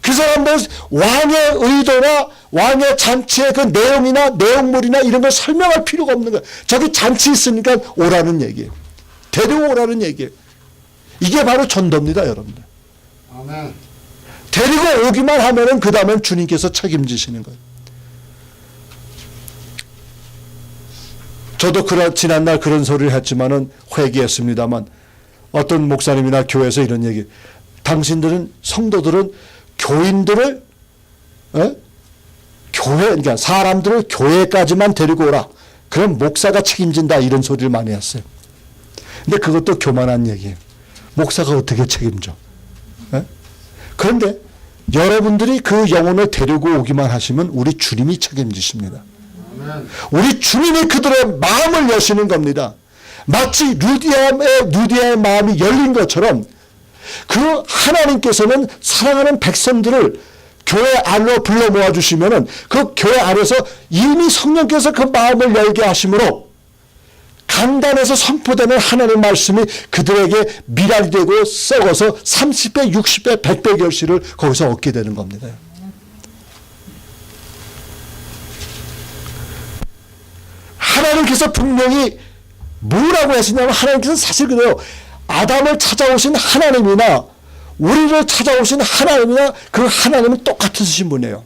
Speaker 1: 그 사람들 왕의 의도나 왕의 잔치의 그 내용이나 내용물이나 이런 걸 설명할 필요가 없는 거예요. 저기 잔치 있으니까 오라는 얘기예요. 데려오라는 얘기예요. 이게 바로 전도입니다, 여러분들.
Speaker 2: 아멘.
Speaker 1: 데리고 오기만 하면은 그 다음엔 주님께서 책임지시는 거예요. 저도 지난날 그런 소리를 했지만은 회개했습니다만 어떤 목사님이나 교회에서 이런 얘기, 당신들은 성도들은 교인들을 그러니까 사람들을 교회까지만 데리고 오라. 그럼 목사가 책임진다, 이런 소리를 많이 했어요. 근데 그것도 교만한 얘기예요. 목사가 어떻게 책임져? 그런데 여러분들이 그 영혼을 데리고 오기만 하시면 우리 주님이 책임지십니다. 우리 주님이 그들의 마음을 여시는 겁니다. 마치 루디아의 마음이 열린 것처럼 그 하나님께서는 사랑하는 백성들을 교회 안으로 불러 모아주시면은 그 교회 안에서 이미 성령께서 그 마음을 열게 하심으로 강단에서 선포되는 하나님의 말씀이 그들에게 미랄이 되고 썩어서 30배, 60배, 100배 결실을 거기서 얻게 되는 겁니다. 하나님께서 분명히 뭐라고 하시냐면, 하나님께서 사실 그래요. 아담을 찾아오신 하나님이나 우리를 찾아오신 하나님이나 그 하나님은 똑같으신 분이에요.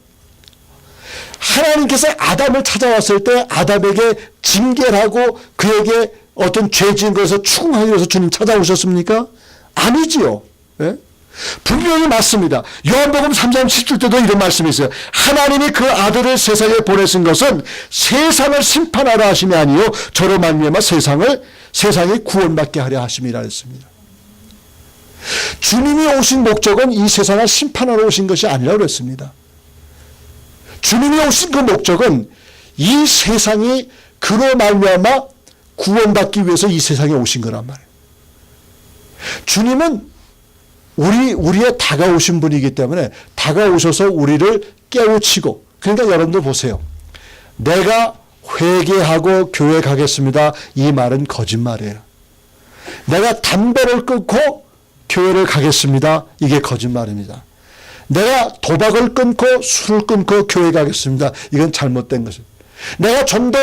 Speaker 1: 하나님께서 아담을 찾아왔을 때 아담에게 징계를 하고 그에게 어떤 죄 지은 것에서 추궁하기 위해서 주님 찾아오셨습니까? 아니지요. 예? 분명히 맞습니다. 요한복음 3장 7절 때도 이런 말씀이 있어요. 하나님이 그 아들을 세상에 보내신 것은 세상을 심판하라 하심이 아니요 저로 말미암아 세상이 구원받게 하려 하심이라 했습니다. 주님이 오신 목적은 이 세상을 심판하러 오신 것이 아니라고 그랬습니다. 주님이 오신 그 목적은 이 세상이 그로 말미암아 구원받기 위해서 이 세상에 오신 거란 말이에요. 주님은 우리의 다가오신 분이기 때문에 다가오셔서 우리를 깨우치고, 그러니까 여러분들 보세요. 내가 회개하고 교회 가겠습니다, 이 말은 거짓말이에요. 내가 담배를 끊고 교회를 가겠습니다. 이게 거짓말입니다. 내가 도박을 끊고 술을 끊고 교회 가겠습니다. 이건 잘못된 것입니다. 내가 좀 더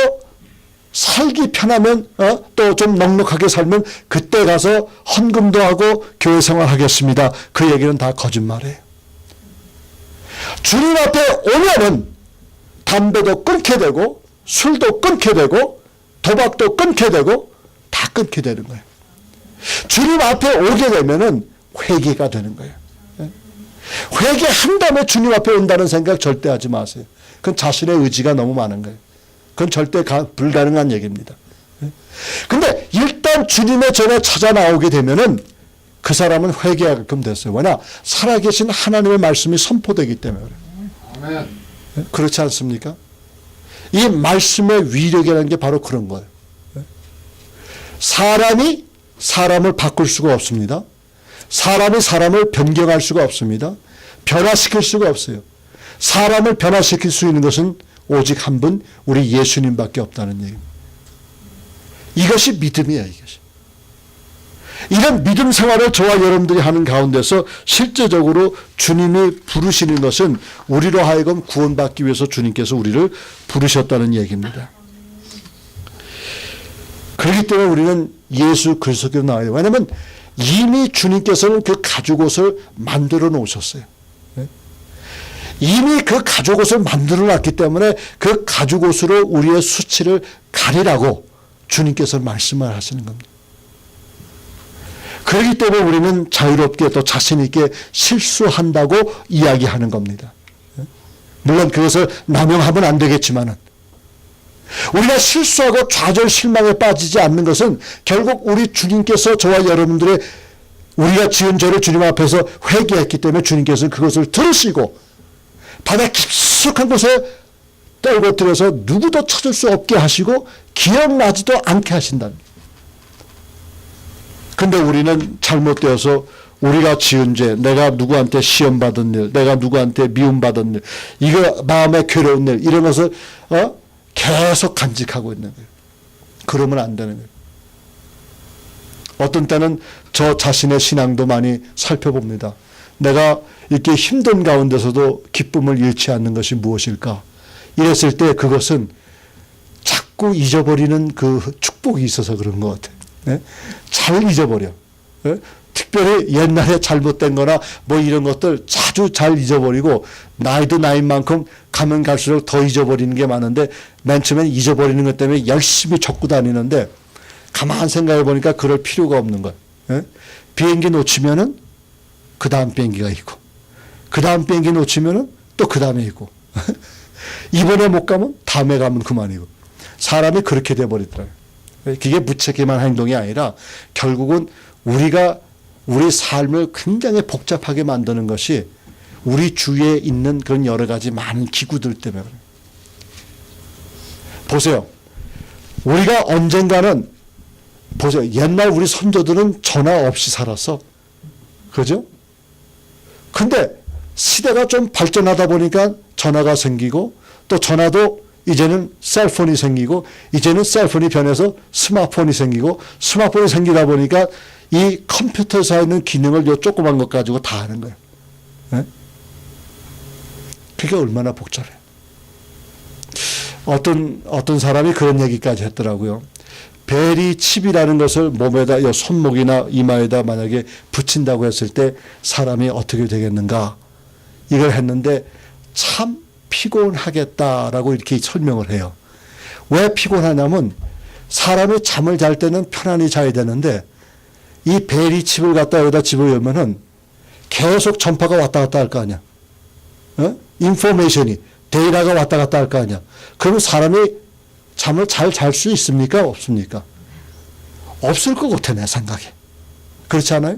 Speaker 1: 살기 편하면 또 좀 넉넉하게 살면 그때 가서 헌금도 하고 교회 생활하겠습니다. 그 얘기는 다 거짓말이에요. 주님 앞에 오면은 담배도 끊게 되고 술도 끊게 되고 도박도 끊게 되고 다 끊게 되는 거예요. 주님 앞에 오게 되면은 회개가 되는 거예요. 회개한 다음에 주님 앞에 온다는 생각 절대 하지 마세요. 그건 자신의 의지가 너무 많은 거예요. 그건 절대 불가능한 얘기입니다. 근데 일단 주님의 전에 찾아 나오게 되면은 그 사람은 회개하게끔 됐어요. 왜냐? 살아계신 하나님의 말씀이 선포되기 때문에 그래요. 아멘. 그렇지 않습니까? 이 말씀의 위력이라는 게 바로 그런 거예요. 사람이 사람을 바꿀 수가 없습니다. 사람이 사람을 변경할 수가 없습니다. 변화시킬 수가 없어요. 사람을 변화시킬 수 있는 것은 오직 한 분, 우리 예수님밖에 없다는 얘기입니다. 이것이 믿음이에요. 이것이. 이런 믿음 생활을 저와 여러분들이 하는 가운데서 실제적으로 주님이 부르시는 것은 우리로 하여금 구원받기 위해서 주님께서 우리를 부르셨다는 얘기입니다. 그렇기 때문에 우리는 예수 그리스도께로 나와야 돼요. 왜냐하면 이미 주님께서는 그 가죽옷을 만들어 놓으셨어요. 이미 그 가죽옷을 만들어 놨기 때문에 그 가죽옷으로 우리의 수치를 가리라고 주님께서 말씀을 하시는 겁니다. 그렇기 때문에 우리는 자유롭게 또 자신 있게 실수한다고 이야기하는 겁니다. 물론 그것을 남용하면 안 되겠지만은 우리가 실수하고 좌절 실망에 빠지지 않는 것은 결국 우리 주님께서 저와 여러분들의 우리가 지은 죄를 주님 앞에서 회개했기 때문에 주님께서는 그것을 들으시고 바다 깊숙한 곳에 떨궈뜨려서 누구도 찾을 수 없게 하시고 기억나지도 않게 하신다는. 근데 우리는 잘못되어서 우리가 지은 죄, 내가 누구한테 시험받은 일, 내가 누구한테 미움받은 일, 이거 마음에 괴로운 일, 이런 것을 계속 간직하고 있는 거예요. 그러면 안 되는 거예요. 어떤 때는 저 자신의 신앙도 많이 살펴봅니다. 내가 이렇게 힘든 가운데서도 기쁨을 잃지 않는 것이 무엇일까? 이랬을 때 그것은 자꾸 잊어버리는 그 축복이 있어서 그런 것 같아요. 네? 잘 잊어버려. 네? 특별히 옛날에 잘못된 거나 뭐 이런 것들 자주 잘 잊어버리고 나이도 나인 만큼 가면 갈수록 더 잊어버리는 게 많은데 맨 처음엔 잊어버리는 것 때문에 열심히 적고 다니는데 가만 생각해 보니까 그럴 필요가 없는 거예요. 네? 비행기 놓치면은 그 다음 비행기가 있고 그 다음 비행기 놓치면은 또 그 다음에 있고 이번에 못 가면 다음에 가면 그만이고 사람이 그렇게 돼버리더라고요. 그게 무책임한 행동이 아니라 결국은 우리가 우리 삶을 굉장히 복잡하게 만드는 것이 우리 주위에 있는 그런 여러 가지 많은 기구들 때문에 그래요. 보세요. 우리가 언젠가는 보세요. 옛날 우리 선조들은 전화 없이 살았어. 그죠? 근데 시대가 좀 발전하다 보니까 전화가 생기고 또 전화도 이제는 셀폰이 생기고 이제는 셀폰이 변해서 스마트폰이 생기고 스마트폰이 생기다 보니까 이 컴퓨터사에 있는 기능을 요 조그만 것 가지고 다 하는 거예요. 네? 그게 얼마나 복잡해요. 어떤 사람이 그런 얘기까지 했더라고요. 베리 칩이라는 것을 몸에다 손목이나 이마에다 만약에 붙인다고 했을 때 사람이 어떻게 되겠는가 이걸 했는데 참 피곤하겠다라고 이렇게 설명을 해요. 왜 피곤하냐면 사람이 잠을 잘 때는 편안히 자야 되는데 이 베리 칩을 갖다 여기다 집어넣으면은 계속 전파가 왔다 갔다 할 거 아니야. 인포메이션이 데이터가 왔다 갔다 할 거 아니야. 그러면 사람이 잠을 잘 잘 수 있습니까? 없습니까? 없을 것 같아 내 생각에. 그렇지 않아요?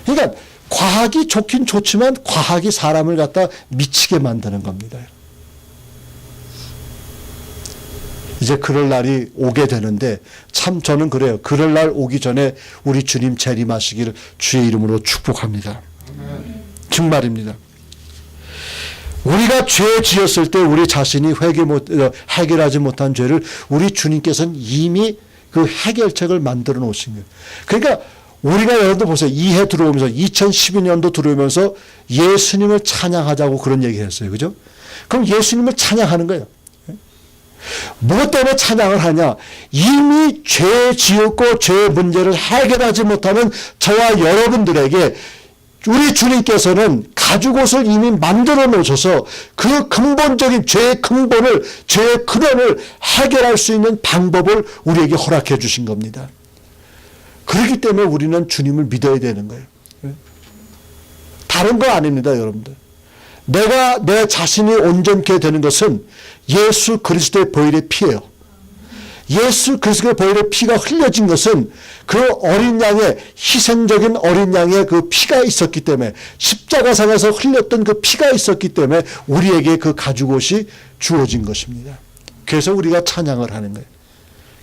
Speaker 1: 그러니까 과학이 좋긴 좋지만 과학이 사람을 갖다 미치게 만드는 겁니다. 이제 그럴 날이 오게 되는데 참 저는 그래요. 그럴 날 오기 전에 우리 주님 재림하시기를 주의 이름으로 축복합니다. 정말입니다. 우리가 죄 지었을 때 우리 자신이 해결하지 못한 죄를 우리 주님께서는 이미 그 해결책을 만들어 놓으신 거예요. 그러니까 우리가 여러분들 보세요. 이해 들어오면서 2012년도 들어오면서 예수님을 찬양하자고 그런 얘기를 했어요. 그죠? 그럼 예수님을 찬양하는 거예요. 무엇 때문에 찬양을 하냐? 이미 죄 지었고 죄의 문제를 해결하지 못하는 저와 여러분들에게 우리 주님께서는 가죽옷을 이미 만들어 놓으셔서 그 근본적인 죄의 근본을, 죄의 근원을 해결할 수 있는 방법을 우리에게 허락해 주신 겁니다. 그렇기 때문에 우리는 주님을 믿어야 되는 거예요. 다른 거 아닙니다, 여러분들. 내가 내 자신이 온전케 되는 것은 예수 그리스도의 보혈의 피예요. 예수 그리스도의 보혈의 피가 흘려진 것은 그 어린 양의, 희생적인 어린 양의 그 피가 있었기 때문에, 십자가상에서 흘렸던 그 피가 있었기 때문에 우리에게 그 가죽옷이 주어진 것입니다. 그래서 우리가 찬양을 하는 거예요.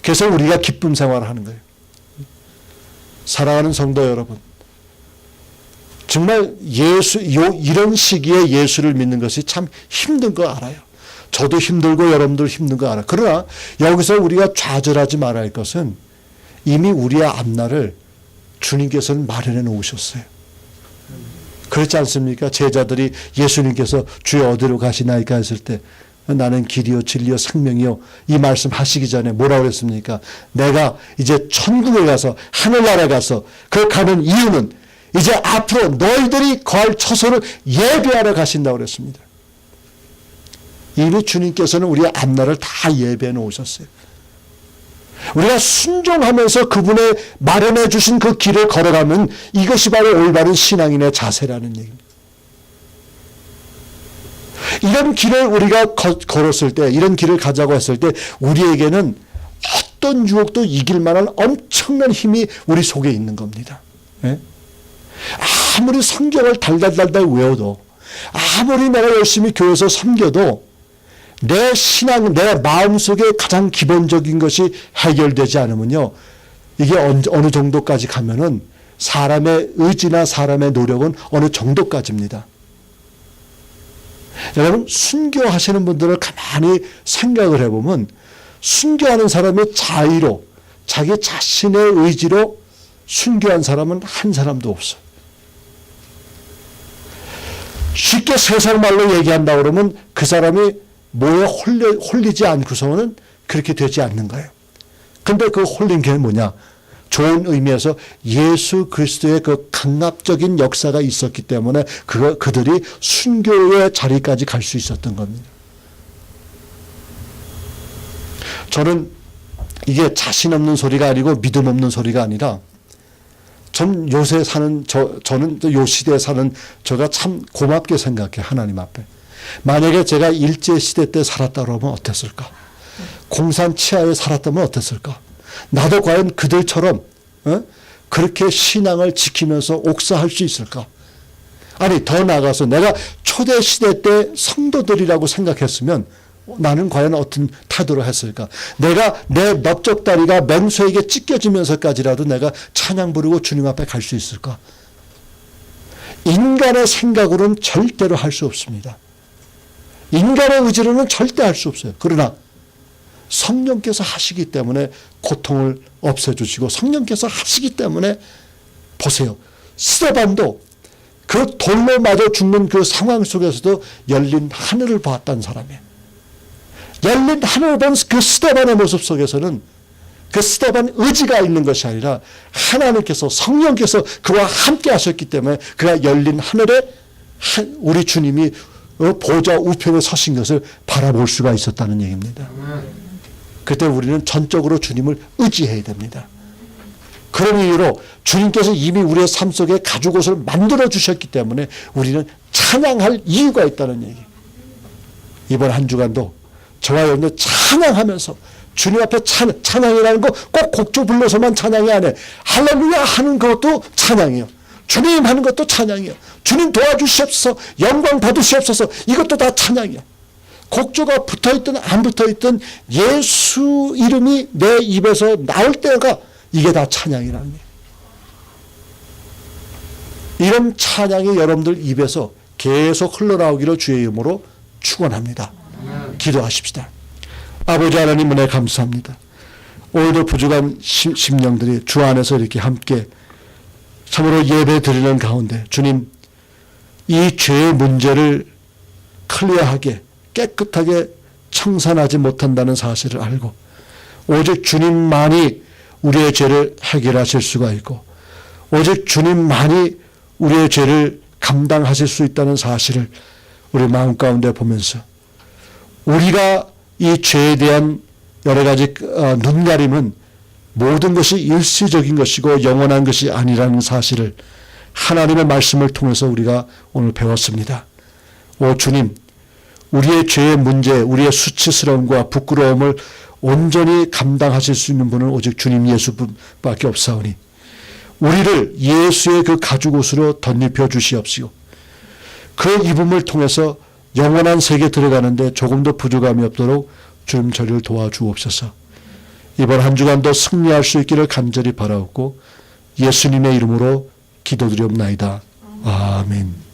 Speaker 1: 그래서 우리가 기쁨 생활을 하는 거예요. 사랑하는 성도 여러분, 정말 이런 시기에 예수를 믿는 것이 참 힘든 거 알아요. 저도 힘들고 여러분들 힘든 거 알아요. 그러나 여기서 우리가 좌절하지 말아야 할 것은 이미 우리의 앞날을 주님께서는 마련해 놓으셨어요. 그렇지 않습니까? 제자들이 예수님께서 주여 어디로 가시나이까 했을 때 나는 길이요 진리요 생명이요 이 말씀 하시기 전에 뭐라고 그랬습니까? 내가 이제 천국에 가서 하늘나라에 가서 그 가는 이유는 이제 앞으로 너희들이 거할 처소를 예배하러 가신다고 그랬습니다. 이미 주님께서는 우리의 앞날을 다 예배해 놓으셨어요. 우리가 순종하면서 그분의 마련해 주신 그 길을 걸어가면 이것이 바로 올바른 신앙인의 자세라는 얘기입니다. 이런 길을 우리가 걸었을 때, 이런 길을 가자고 했을 때 우리에게는 어떤 유혹도 이길 만한 엄청난 힘이 우리 속에 있는 겁니다. 예? 아무리 성경을 달달달달 외워도, 아무리 내가 열심히 교회에서 섬겨도 내 신앙, 내 마음속에 가장 기본적인 것이 해결되지 않으면요, 이게 어느 정도까지 가면은 사람의 의지나 사람의 노력은 어느 정도까지입니다. 여러분, 순교하시는 분들을 가만히 생각을 해보면 순교하는 사람의 자의로, 자기 자신의 의지로 순교한 사람은 한 사람도 없어요. 쉽게 세상 말로 얘기한다 그러면 그 사람이 뭐에 홀리지 않고서는 그렇게 되지 않는 거예요. 근데 그 홀린 게 뭐냐? 좋은 의미에서 예수 그리스도의 그 강압적인 역사가 있었기 때문에 그들이 순교의 자리까지 갈 수 있었던 겁니다. 저는 이게 자신 없는 소리가 아니고 믿음 없는 소리가 아니라 전 요새 저는 요 시대에 사는 제가 참 고맙게 생각해요. 하나님 앞에. 만약에 제가 일제시대 때 살았다 그러면 어땠을까? 공산 치하에 살았다면 어땠을까? 나도 과연 그들처럼 그렇게 신앙을 지키면서 옥사할 수 있을까? 아니, 더 나아가서 내가 초대시대 때 성도들이라고 생각했으면 나는 과연 어떤 태도를 했을까? 내가 내 넓적다리가 맹수에게 찢겨지면서까지라도 내가 찬양 부르고 주님 앞에 갈 수 있을까? 인간의 생각으로는 절대로 할 수 없습니다. 인간의 의지로는 절대 할 수 없어요. 그러나 성령께서 하시기 때문에 고통을 없애주시고, 성령께서 하시기 때문에 보세요. 스데반도 그 돌로 맞아 죽는 그 상황 속에서도 열린 하늘을 보았다는 사람이에요. 열린 하늘을 본 그 스데반의 모습 속에서는 그 스데반 의지가 있는 것이 아니라 하나님께서, 성령께서 그와 함께 하셨기 때문에 그가 열린 하늘에 우리 주님이 보좌 우편에 서신 것을 바라볼 수가 있었다는 얘기입니다. 그때 우리는 전적으로 주님을 의지해야 됩니다. 그런 이유로 주님께서 이미 우리의 삶 속에 가죽옷을 만들어 주셨기 때문에 우리는 찬양할 이유가 있다는 얘기. 이번 한 주간도 저와 여러분들 찬양하면서 주님 앞에 찬양이라는 거 꼭 곡조 불러서만 찬양이 아니에요. 할렐루야 하는 것도 찬양이에요. 주님 하는 것도 찬양이에요. 주님 도와주시옵소서, 영광 받으시옵소서, 이것도 다 찬양이에요. 곡조가 붙어있든 안 붙어있든 예수 이름이 내 입에서 나올 때가 이게 다 찬양이라는 거예요. 이런 찬양이 여러분들 입에서 계속 흘러나오기를 주의 이름으로 축원합니다. 기도하십시다. 아버지 하나님 은혜 감사합니다. 오늘도 부족한 심령들이 주 안에서 이렇게 함께 참으로 예배 드리는 가운데 주님, 이 죄의 문제를 클리어하게 깨끗하게 청산하지 못한다는 사실을 알고 오직 주님만이 우리의 죄를 해결하실 수가 있고 오직 주님만이 우리의 죄를 감당하실 수 있다는 사실을 우리 마음 가운데 보면서 우리가 이 죄에 대한 여러 가지 눈가림은 모든 것이 일시적인 것이고 영원한 것이 아니라는 사실을 하나님의 말씀을 통해서 우리가 오늘 배웠습니다. 오 주님, 우리의 죄의 문제, 우리의 수치스러움과 부끄러움을 온전히 감당하실 수 있는 분은 오직 주님 예수밖에 없사오니 우리를 예수의 그 가죽옷으로 덧입혀 주시옵시고 그 입음을 통해서 영원한 세계에 들어가는데 조금도 부족함이 없도록 주님 저를 도와주옵소서. 이번 한 주간도 승리할 수 있기를 간절히 바라옵고 예수님의 이름으로 기도드리옵나이다. 아멘.